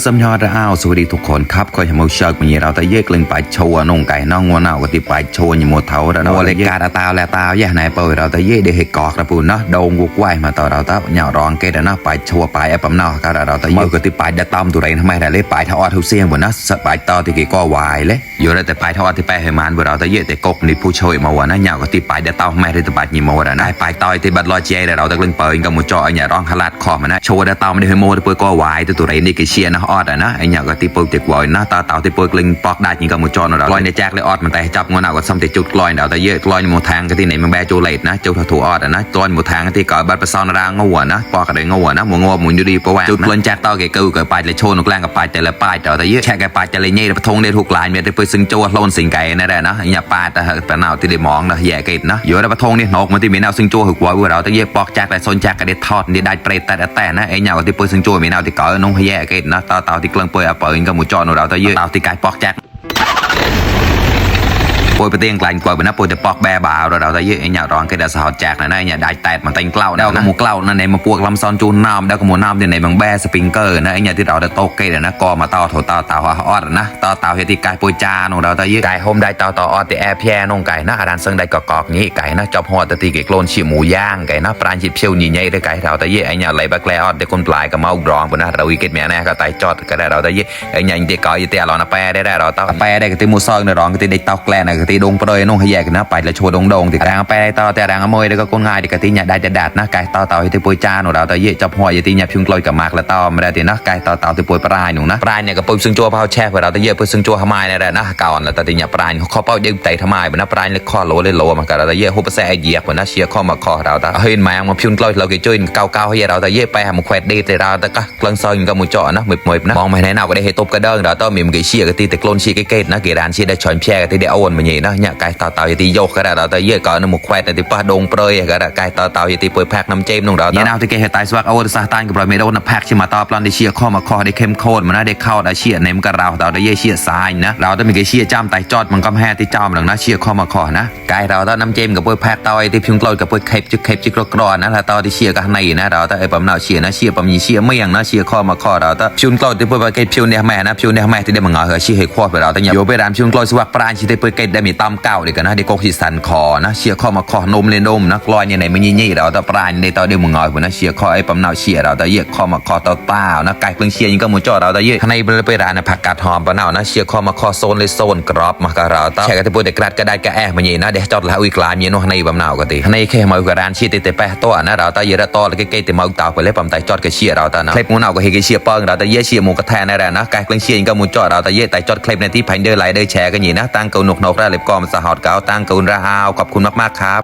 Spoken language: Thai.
สัมยอดอ้าวสวัสดีทุกคนครับก็จะมาเชิญวันนี้เราจะเยกเล่นไปโชว์น้องไก่น้องงัวเน่าก็ติไปโชว์อย่างโมเทาแล้วเราเลยการตาและตาแย่ไหนเปิดเราจะเยกได้เหตุกอกระปุนเนาะโดงกุกไหวมาต่อเราจะเหนี่ยวร้องเกดนะไปโชว์ไปไอ้ปั๊มเนาะก็เราจะเยกก็ติไปดัดต้อมตัวเองทำไมแต่เล่ไปทอดทุเสียงบนนะสบายต่อที่กี่ก็วายเลยอยู่ได้แต่ไปทอดที่ไปให้มันบนเราจะเยกแต่กบนี่ผู้ช่วยมาวันนะเหนี่ยวก็ติไปดัดต้อมแม่ได้แต่ไปยี่โมวันนะไปต่อยที่บัดลอยเจแต่เราจะเล่นเปิดกับมุจอไอ้เนี่ยร้องขลัดคอมันนะโชว์ดัดต้อมได้ให้โมได้เปิดก็วายตัวเองนี่กี่เชียนะออดนะไอ้เนี่ยก็ตีปุยติดวอยนะตาที่ปุยกลิงปอกได้ยิงกับมุจอเราลอยในแจกเลยออดมันแต่จับงอนเอาก็ซ้ำติดจุดลอยเราแต่เยอะลอยในหมู่ทางก็ที่ไหนมันแบโจเลตนะโจถูออดนะลอยหมู่ทางที่ก่อบัดประซอนรางงัวนะปอกอะไรงัวนะหมู่งัวหมุนอยู่ดีประแวงจุดลอยแจกต่อเกลือเกิดไปเลยโชว์นกแรงกับไปแต่ละป้ายเราแต่เยอะแช่กับไปจะเลยเงี้ยประทงได้ถูกลายเมียได้ไปซึ่งโจลนสิงไก่นั่นแหละนะอย่าป้าแต่แต่หนาวที่ได้มองนะแย่เกิดนะอยู่ในประทงนี่นกมันที่มีแนวซึ่งโจหึกไว้เราแต่เยอะปอกแจกแต่โซนแจกก็ได้ทอดได้เปรตแต่นะไอ้เนี่ยก็ที่ไปซึ่งโจมีแนวที่ก่อน้องแย่เกิดนะต่อที่กลางเปิดเปิดกับหมู่จอเราแต่เยอะต่อที่ไก่ปอกแจกปวยไปเตียงกลางกว่าเป็นนับปวยแต่ปอกแบบ่าวเราแต่เยอะไอ้เนี่ยร้องก็ได้สาวแจกนะเนี่ยได้แตดมันเต็งเกล้าแล้วก็หมูเกล้านั่นในมาปวกลำซอนจูนน้ำแล้วก็หมูน้ำในบางแบสปริงเกอร์นะไอ้เนี่ยที่เราได้โตเกยนะกอมาต่อโถต่อออดนะต่อเหตุไก่ปวยจานของเราแต่เยอะไก่โฮมได้ต่อออดแต่แอร์แพร์น้องไก่นะอาดานเซิงได้กอกงี้ไก่นะจับหัวตะตีเกโกลนฉีหมูย่างไก่นะปราณจิบเชี่ยวนี่ใหญ่ได้ไก่เราแต่เยอะไอ้เนี่ยไหลบักแลออดได้คนปลายกับเมาดรองบนนะเราอีกเก็ตแม่แน่ก็ไตจอดก็ได้เราแต่เยอะไอ้เนี่ยยังเด็กก่อยเตี้ยเรานะแปรได้เราต่อแปรได้ก็ตีมูซอยในร้องก็ตีเด็กเตาแกลนะก็ตีดงเปรย์น้องขยะกันนะไปแล้วโชว์ดงติดแรงไปต่อแต่แรงมวยแล้วก็ก้นง่ายติดกติเนี่ยได้แต่ดาดนะไก่ต่อที่ปุยจานของเราแต่เยอะจับหัวอย่าตีเนี่ยพิงกลอยกับมากแล้วต่อไม่ได้ตีนะไก่ต่อที่ปุยปลายหนูนะปลายเนี่ยก็ปุยซึ่งจัวเผาแช่เราแต่เยอะปุยซึ่งจัวทำไมนี่แหละนะก่อนแล้วแต่ตีเนี่ยปลายเขาเป้าเด็กใจทำไมบนนะปลายเล็กข้อโลเลยโลมากันเราแต่เยอะหุบแซ่เหยียบบนนะเชียร์ข้อมาข้อเราแต่เฮ้ยมามาพิงกลอยเราเกยจุ้ยเก่าให้เราแต่เยอะไปหามุขแควดดีแต่เราแต่ก็กลางซอยกับมุจอนะมืดนะมองไปไหนnàoก็ได้เหตุตบกระเด้งเราต้องมีมือเชียร์ก็ตีแต่กลนเชียร์เกยนะเกดานเชียร์ได้ชอนแช่ก็ตีได้เอาวนมาอย่างนี้นะเนี่ยไก่ต่ออย่าตีโยกก็ได้เราแต่เยอะก่อนมุขแควดแต่ตีป้าดงเปรย์ก็ได้ไก่ต่ออย่าตีเปิดแพ็กน้ำเจมน้องเราเนี่ยnàoที่เกยเหตุตายสวักเอาซาตานกับเราไม่โดนแพ็กชิมาต่อปลันได้เชียร์ข้อมาข้อได้เข้มข้นมันน่าได้เข้าได้เชียร์ในมันก็เราได้เยอะเชียร์สายนะเราต้องมีเกยเชียร์จ้ำไตจอดมันก็แห่ที่จ้ำหลังนะเชียร์ข้อมาข้อนะไก่เราต้องน้ำเจมกับเปิดแพ็กต่อไอ้ที่พิงกลอยกับเปิดเคปจิกรอนนะถ้าต่อที่เชียร์กันในนะเราต้องไอ้ปั๊มเราเชียร์นะเชียร์ปั๊มยีเชียร์ไม่ยังนะเชียร์ข้อมาข้อเราต้องพิงกลอยที่เปิดเกยพิงเนี่ยแม่นะพิงเนี่ยแม่ที่ได้มาเงาเหรอเชียร์ให้ข้อไปเราต้องอยู่ไปรำพิงกลอยสวักปราณที่ได้เปิดเกยได้มีตำเก่าเด็กนะได้โกกที่สันคอนะเชียร์ข้อมาข้อนมเลยนมนะกลอยเนี่ยไหนไม่ยี่เราต้องปราณในต่อได้มาเงาหัวนะเชียร์ข้อไอ้ปั๊มเราเชียร์เราต้องเยอะข้อมาข้อต่อเต้านะไก่เพิ่งเชียร์ยังก็มูจ่อเราต้องเยอะข้างในไปร้านนะผักกาดหอมปั๊มเรานะเชียร์ข้อมาข้อโซนเลยโซนกรอบมากับเราต้องแช่กันที่ปุ่นแต่กระดก็ได้กระแอบมาเนี่ยนะเดี๋ยวจอดแล้วอีกลายมีนู่นข้างในปั๊มเราก็ตีข้างในแค่มากับร้านเชียร์แต่แปะตัวนะเราต้องเยอะต่อแล้วใกล้ๆแต่มาต่อไปเลยปั๊มไตจอดกับเชียร์เราต้องนะคลิปมูนเอาก็เฮกเชียร์เปิ้งเราต้องเยอะเชียร์มูกระแทนนั่นแหละนะไก่เพิ่งเชียร์ยังก็มูจ่อเราต้องเยอะแต่จอดคลิปในที่พันเดอร์ไลเดอร์แชร์กันอย่างนะตั้งเกาหนกได้เล็บกอมสหอดเกาตั้งเการาฮาวขอบคุณมากๆครับ